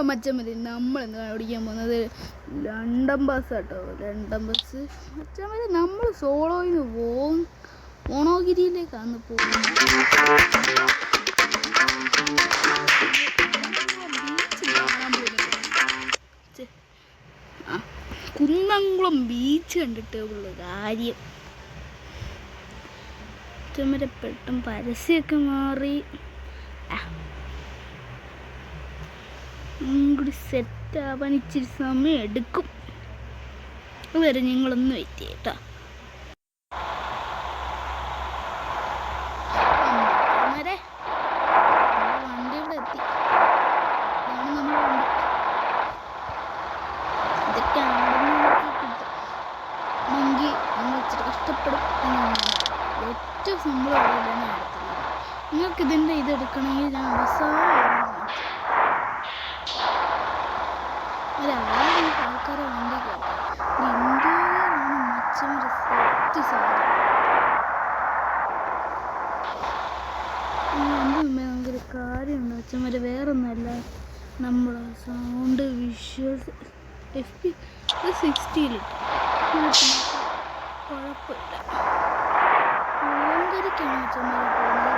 മച്ചൻ മതി. നമ്മളെന്താ ഓടിക്കാൻ പോകുന്നത്? ലണ്ടൻ ബസ് കേട്ടോ, ലണ്ടൻ ബസ്. മച്ചൻ മതി നമ്മൾ സോളോയിൽ പോവും, ഓണോഗിരിയിലേക്കാണ് പോകുന്നത്. കുന്നംകുളം ബീച്ച് കണ്ടിട്ടേ ഉള്ളു കാര്യം. മച്ചന്മാരെ പെട്ടെന്ന് പരസ്യമൊക്കെ മാറി കൂടി സെറ്റാവാൻ ഇച്ചിരി സമയം എടുക്കും. അതുവരെ നിങ്ങളൊന്ന് വെയിറ്റ് ചെയ്യട്ടോ. വണ്ടി ഇവിടെ എത്തി. ഇതാണ് നമ്മുടെ വണ്ടി. ഇതൊക്കെ ആടുന്നെങ്കിൽ നമ്മൾ ഇച്ചിരി കഷ്ടപ്പെടും. ഏറ്റവും സിമ്പിളാണ് നിങ്ങൾക്ക് ഇതിൻ്റെ ഇതെടുക്കണമെങ്കിൽ ഞാൻ അവസാനം ആൾക്കാരെ വണ്ടി കേട്ടോ. ഇന്ത്യയിലാണ് മച്ചന്മാരെ സെറ്റ് സാധനം. അതിന് മുമ്പേ നമുക്കൊരു കാര്യമുണ്ട് മച്ചന്മാരെ, വേറൊന്നുമല്ല, നമ്മുടെ സൗണ്ട് വിഷ്വൽസ് FP 60-ലിട്ട് കുഴപ്പമില്ല. ഓങ്കരിക്കാണ് മച്ചന്മാരെ പോകുന്നത്.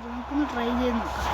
നമുക്കൊന്ന് ട്രൈ ചെയ്ത് നോക്കാം.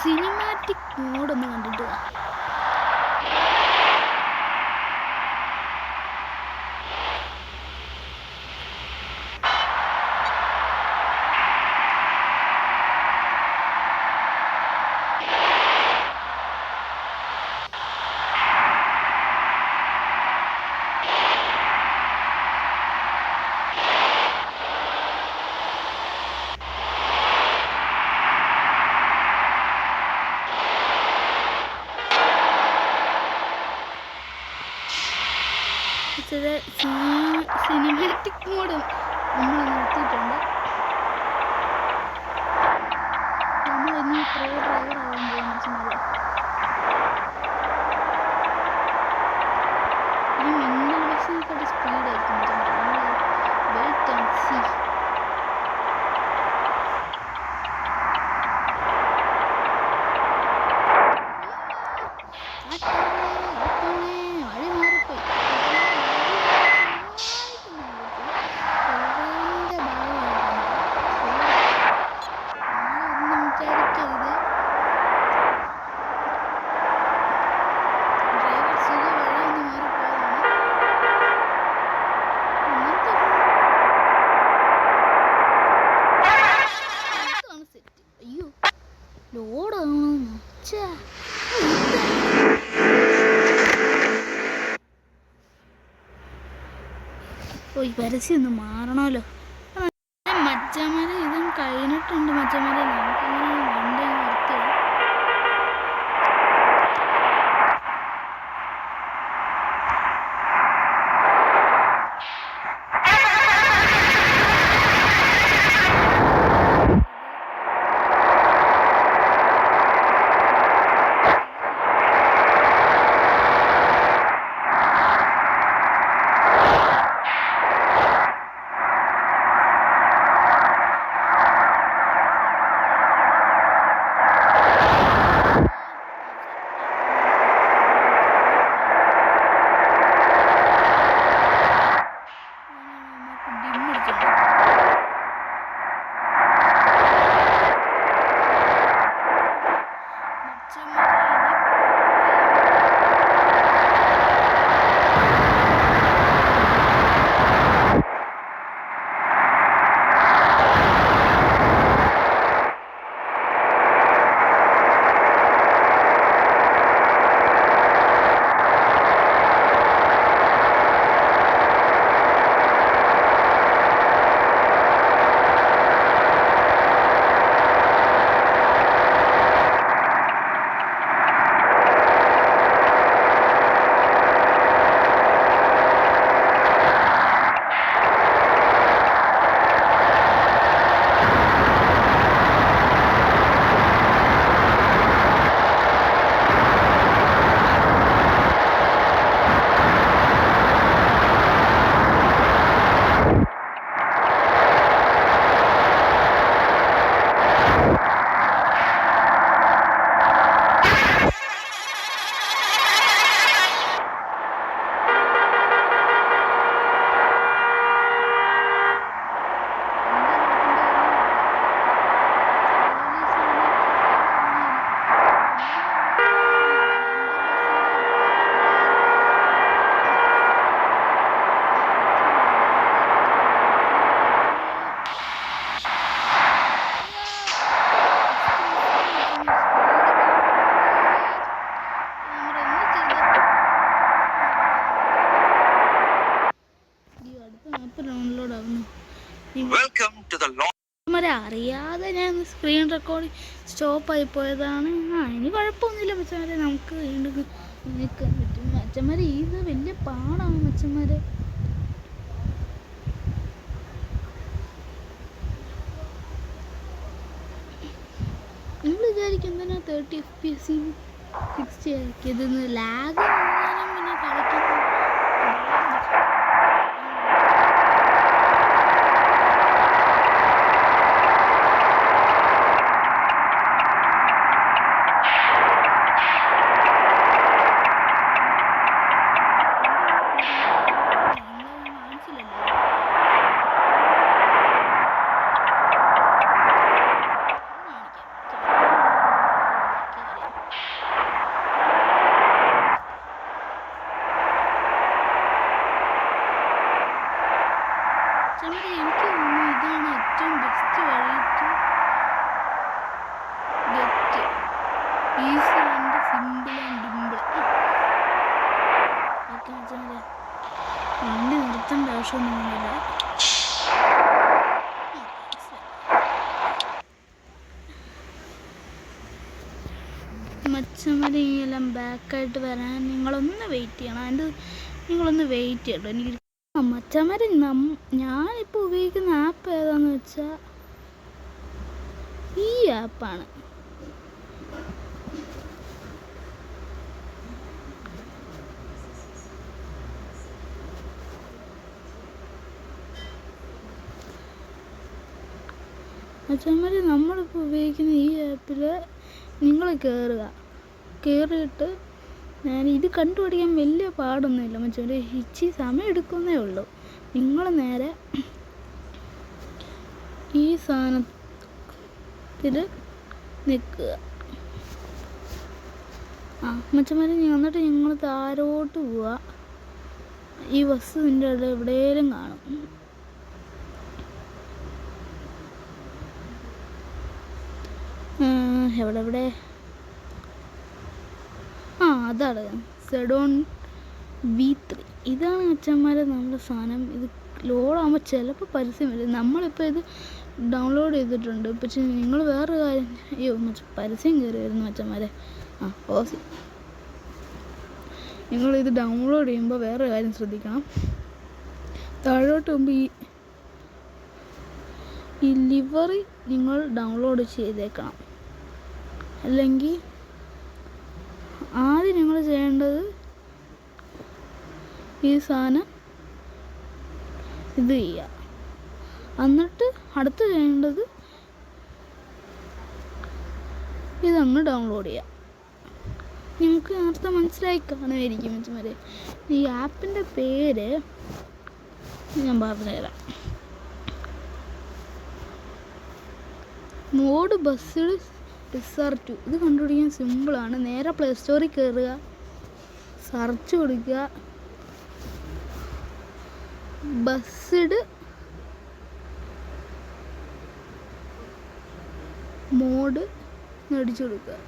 സിനിമാറ്റിക് മോഡൊന്ന് കണ്ടിട്ട് സിനിമാറ്റിക് മോഡ് നമ്മൾ നിർത്തിയിട്ടുണ്ട്. നമ്മൾ ഇനി പ്രോ ഡ്രൈവർ ആവാൻ പോകുന്നത്. ഇനി മിന്നൽ ബസ്സിനെക്കാട്ടി സ്പീഡായിരിക്കും. Wait and see. പരസ്യം ഒന്ന് മാറണമല്ലോ. ഉണ്ട് മച്ചന്മാരെ, നമുക്കങ്ങനെ വണ്ടി നിർത്തിയിടാം. അറിയാതെ ഞാൻ സ്ക്രീൻ റെക്കോർഡ് സ്റ്റോപ്പായി പോയതാണ്. ഇനി കുഴപ്പമൊന്നുമില്ല മച്ചന്മാരെ, നമുക്ക് വീണ്ടും നിൽക്കാൻ പറ്റും. മച്ചന്മാരെ ഇത് വലിയ പാടാണ് മച്ചന്മാരെ. നിങ്ങൾ വിചാരിക്കും എന്തിനാ 30 FPS 60 ആക്കിയതെന്ന്. ലാഗ് പിന്നെ കളിക്കുന്നത് എനിക്ക് തോന്നുന്നു ഇതാണ് ഏറ്റവും ബെസ്റ്റ് വഴി to get easy and simple and dimple. Okay മച്ചന്മാരെ, വണ്ടി നിർത്തേണ്ട ആവശ്യമൊന്നുമില്ല. മച്ചന്മാരെ എല്ലാം ബാക്കായിട്ട് വരാൻ നിങ്ങളൊന്ന് വെയിറ്റ് ചെയ്യണം. നിങ്ങളൊന്ന് വെയിറ്റ് ചെയ്യട്ടോ. എനിക്ക് മച്ചന്മാരെ ഞാനിപ്പോൾ ഉപയോഗിക്കുന്ന ആപ്പ് ഏതാണെന്ന് വെച്ചാൽ ഈ ആപ്പാണ്. മച്ചന്മാരെ നമ്മളിപ്പോൾ ഉപയോഗിക്കുന്ന ഈ ആപ്പിൽ നിങ്ങൾ കയറിയിട്ട് ഇത് കണ്ടുപിടിക്കാൻ വലിയ പാടൊന്നുമില്ല മച്ചന്മാരെ, ഇച്ചിരി സമയം എടുക്കുന്നേ ഉള്ളൂ. നിങ്ങൾ നേരെ ഈ സാധനത്തിൽ നിൽക്കുക. മച്ചന്മാരെ എന്നിട്ട് ഞങ്ങൾ താരോട്ട് പോവുക. ഈ ബസ് ഇതിൻ്റെ ഇടയിൽ എവിടെയെങ്കിലും കാണും. എവിടെ അതാണ് സെഡോൺ V3. ഇതാണ് മച്ചന്മാരെ നമ്മുടെ സാധനം. ഇത് ലോഡാകുമ്പോൾ ചിലപ്പോൾ പരസ്യം വരും. നമ്മളിപ്പോൾ ഇത് ഡൗൺലോഡ് ചെയ്തിട്ടുണ്ട്, പക്ഷെ നിങ്ങൾ വേറെ കാര്യം, അയ്യോ പരസ്യം കയറി വരുന്നു മച്ചന്മാരെ. ഓസി നിങ്ങളിത് ഡൗൺലോഡ് ചെയ്യുമ്പോൾ വേറെ കാര്യം ശ്രദ്ധിക്കണം. താഴോട്ട് മുമ്പ് ഈ ലിവറി നിങ്ങൾ ഡൗൺലോഡ് ചെയ്തേക്കണം. അല്ലെങ്കിൽ ആദ്യം നിങ്ങൾ ചെയ്യേണ്ടത് ഈ സാധനം ഇത് ചെയ്യുക. എന്നിട്ട് അടുത്ത് ചെയ്യേണ്ടത് ഇതങ്ങ് ഡൗൺലോഡ് ചെയ്യുക. നിങ്ങൾക്ക് നേരത്തെ മനസ്സിലായി കാണുമായിരിക്കും മച്ചന്മാരെ. ഈ ആപ്പിൻ്റെ പേര് ഞാൻ പറഞ്ഞുതരാം. മോഡ് ബസ്സിൽ റിസർച്ച്. ഇത് കണ്ടുപിടിക്കാൻ സിമ്പിളാണ്. നേരെ പ്ലേ സ്റ്റോറിൽ കയറുക, സെർച്ച് കൊടുക്കുക, ബസ്സിഡ് മോഡ് അടിച്ചു കൊടുക്കുക.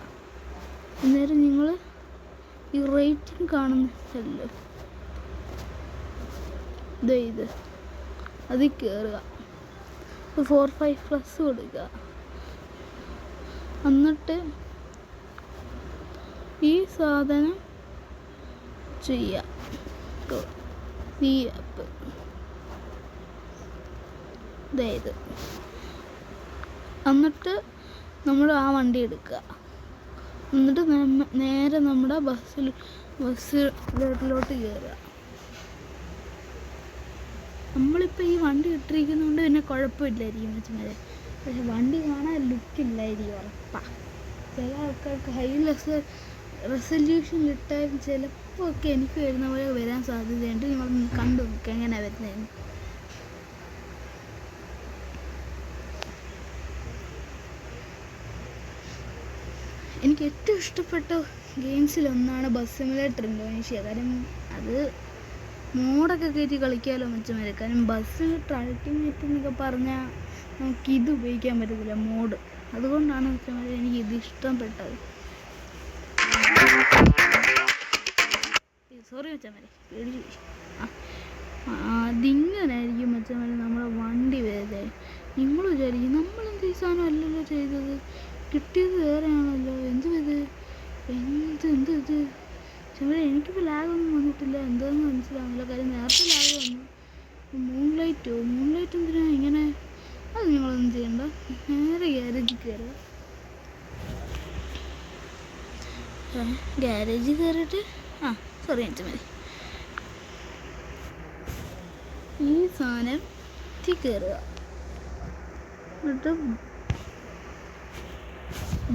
അന്നേരം നിങ്ങൾ ഈ റേറ്റിംഗ് കാണുന്നല്ലോ, ഇത് അതിൽ കയറുക, 4.5+ കൊടുക്കുക. എന്നിട്ട് ഈ സാധനം ചെയ്യുക, ഈ ആപ്പ് ഇത്. എന്നിട്ട് നമ്മൾ ആ വണ്ടി എടുക്കുക. എന്നിട്ട് നേരെ നമ്മുടെ ബസ്സിലോട്ട് കയറുക. നമ്മളിപ്പോൾ ഈ വണ്ടി ഇട്ടിരിക്കുന്നതുകൊണ്ട് പിന്നെ കുഴപ്പമില്ലായിരിക്കും മച്ചന്മാരെ. പക്ഷെ വണ്ടി കാണാൻ ലുക്കില്ലായിരിക്കും ഉറപ്പാണ്. ചില ആൾക്കാർക്ക് ഹൈ റെസൊല്യൂഷനിൽ ഇട്ടാൽ ചിലപ്പോൾ ഒക്കെ എനിക്ക് വരുന്ന പോലെ വരാൻ സാധ്യതയുണ്ട്. നിങ്ങൾ കണ്ടു നോക്കുക എങ്ങനെയാണ് വരുന്നതെന്ന്. എനിക്ക് ഏറ്റവും ഇഷ്ടപ്പെട്ട ഗെയിംസിലൊന്നാണ് ബസ് സിമുലേറ്റർ ഇന്തോനേഷ്യ. കാരണം അത് മോഡൊക്കെ കയറ്റി കളിക്കാമല്ലോ മച്ചന്മാരെ. കാരണം ബസ് സിമുലേറ്റർ അൾട്ടിമേറ്റ് എന്നൊക്കെ പറഞ്ഞാൽ നമുക്കിത് ഉപയോഗിക്കാൻ പറ്റത്തില്ല മോഡ്. അതുകൊണ്ടാണ് മച്ചന്മാരെ എനിക്കിത് ഇഷ്ടപ്പെട്ടത്. സോറി മച്ചന്മാരെ, പേടിച്ചു പോയി. അതിങ്ങനായിരിക്കും മച്ചന്മാരെ നമ്മുടെ വണ്ടി വരുന്നത്. നിങ്ങൾ വിചാരിക്കും നമ്മളെന്ത് ഈ സാധനം അല്ലല്ലോ ചെയ്തത്, കിട്ടിയത് വേറെയാണല്ലോ, ഇത് പക്ഷേ എനിക്കിപ്പോൾ ലാഗൊന്നും വന്നിട്ടില്ല. എന്താണെന്ന് മനസ്സിലാവുന്നില്ല. കാര്യം നേരത്തെ ലാഗ് വന്നു. മൂൺലൈറ്റ് എന്തിനാണ് ഇങ്ങനെ? അത് നിങ്ങളൊന്നും ചെയ്യണ്ട, നേരെ ഗ്യാരേജിൽ കയറുക. ഗ്യാരേജിൽ കയറിയിട്ട് സോറി അഞ്ച് മതി. ഈ സാധനം കയറുക. എന്നിട്ട്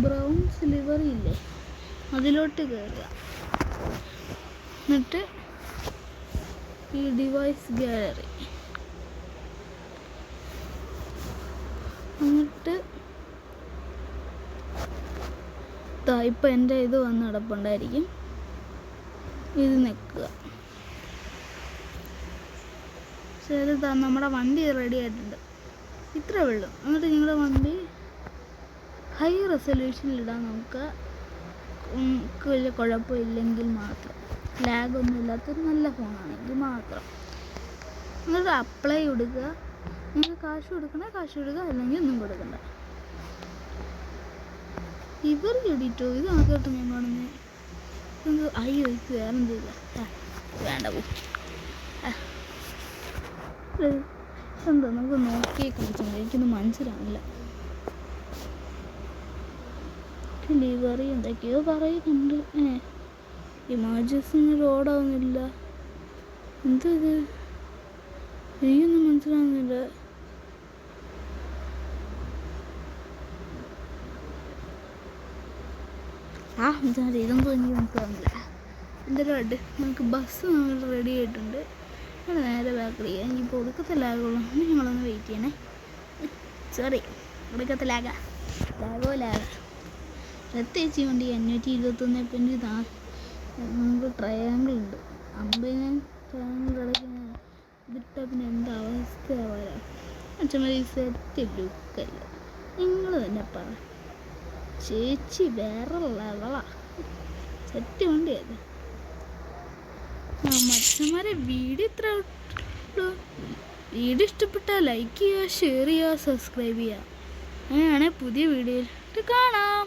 ബ്രൗൺ സിൽവറി ഇല്ലേ, അതിലോട്ട് കയറുക. എന്നിട്ട് ഈ ഡിവൈസ് ഗാലറി, എന്നിട്ട് ഇപ്പം എൻ്റെ ഇത് വന്ന് കിടപ്പുണ്ടായിരിക്കും, ഇത് നിൽക്കുക. ശരി, നമ്മുടെ വണ്ടി റെഡി ആയിട്ടുണ്ട്. ഇത്ര വെള്ളം. എന്നിട്ട് നിങ്ങളുടെ വണ്ടി ഹൈ റെസൊല്യൂഷനിലിടാൻ നമുക്ക് വലിയ കുഴപ്പമില്ലെങ്കിൽ മാത്രം, ലാഗൊന്നും ഇല്ലാത്തൊരു നല്ല ഫോണാണെങ്കിൽ മാത്രം. എന്നിട്ട് അപ്ലൈ കൊടുക്കുക. നിങ്ങൾക്ക് കാശ് കൊടുക്കണേ കാശ് കൊടുക്കുക, അല്ലെങ്കിൽ ഒന്നും കൊടുക്കണ്ട. ഇവർ എഡിറ്റോ ഇത് ആദ്യമായിട്ട് ഞാൻ കാണുന്നത്. അയ്യോ ഇത് വേറെ എന്തില്ല, വേണ്ട പോ. എന്താ നമുക്ക് നോക്കി കളിച്ചാൽ എനിക്കൊന്നും മനസ്സിലാവില്ല. ലിവറി എന്തൊക്കെയോ പറയുന്നുണ്ട്. ഇമേജസിന് ലോഡാവുന്നില്ല. എന്തത് എനിക്കൊന്നും മനസ്സിലാവുന്നില്ല. ഇതൊന്നും എനിക്ക് മനസ്സിലാവുന്നില്ല. എന്തായാലും നമുക്ക് ബസ് നമ്മൾ റെഡി ആയിട്ടുണ്ട്. ഞങ്ങൾ നേരെ ബാക്കിൽ ചെയ്യാം. എനിക്കിപ്പോൾ ഒടുക്കത്തെ ലാഗുള്ളൂ. നിങ്ങളൊന്ന് വെയിറ്റ് ചെയ്യണേ. സോറി, ഒടുക്കത്തെ ലാഗോ പ്രത്യേകിച്ച് വണ്ടി 521 നമുക്ക് ട്രയാങ്കിൾ ഉണ്ട്. 50 ട്രയാങ്കിൾ കിടക്കുന്ന ഇതിട്ടാൽ പിന്നെ എന്താ അവസ്ഥ വരാം. അച്ഛന്മാർ ഈ സെറ്റ് ലുക്കല്ല, നിങ്ങൾ തന്നെ പറ. ചേച്ചി വേറെ ലെവളാ, സെറ്റ് വണ്ടിയത്. മച്ചന്മാരെ വീഡിയോ ഇത്ര ഉള്ളൂ. വീഡിയോ ഇഷ്ടപ്പെട്ടാൽ ലൈക്ക് ചെയ്യുക, ഷെയർ ചെയ്യുക, സബ്സ്ക്രൈബ് ചെയ്യുക. അങ്ങനെയാണെങ്കിൽ പുതിയ വീഡിയോയിൽ കാണാം.